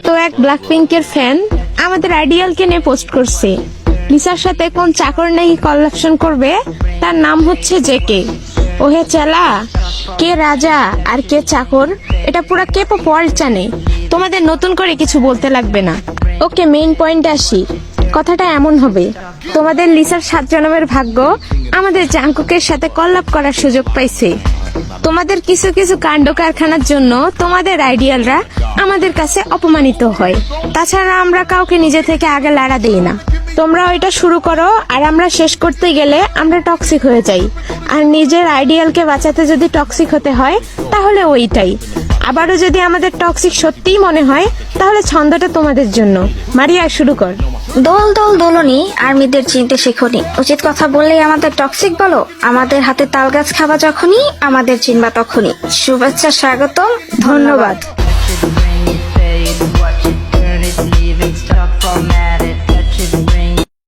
তো এক ব্ল্যাকপিঙ্কের ফ্যান আমাদের আইডিয়ালকে নিয়ে পোস্ট করছে লিসার সাথে কোন চাকর নাকি কলাপশন করবে, তার নাম হচ্ছে জেকে। ওহে চেলা, কে রাজা আর কে চাকর এটা পুরা কেপো ওয়ার্ল্ড জানে, তোমাদের নতুন করে কিছু বলতে লাগবে না। ওকে, মেইন পয়েন্টে আসি। কথাটা এমন হবে, তোমাদের লিসার 7 জন্মের ভাগ্য আমাদের জাংকুকের সাথে কলাপ করার সুযোগ পাইছে। তোমাদের কিছু কিছু কাণ্ড কারখানার জন্য তোমাদের আইডিয়ালরা আমাদের কাছে অপমানিত হয়। তাছাড়া আমরা কাউকে নিজে থেকে আগে লাড়া দেই না। তোমরা ওইটা শুরু করো, আর আমরা শেষ করতে গেলে আমরা টক্সিক হয়ে যাই। আর নিজের আইডিয়ালকে বাঁচাতে যদি টক্সিক হতে হয় তাহলে ওইটাই। আবারও যদি আমাদের টক্সিক সত্যিই মনে হয় তাহলে ছন্দটা তোমাদের জন্য। মারিয়া, শুরু কর। দোল দোল দোলনি, আর্মিদের চিনতে শেখনি। উচিত কথা বললেই আমাদের টক্সিক বলো? আমাদের হাতে তাল গাছ খাওয়া যখনই, আমাদের চিনবা তখনই। শুভেচ্ছা, স্বাগতম, ধন্যবাদ।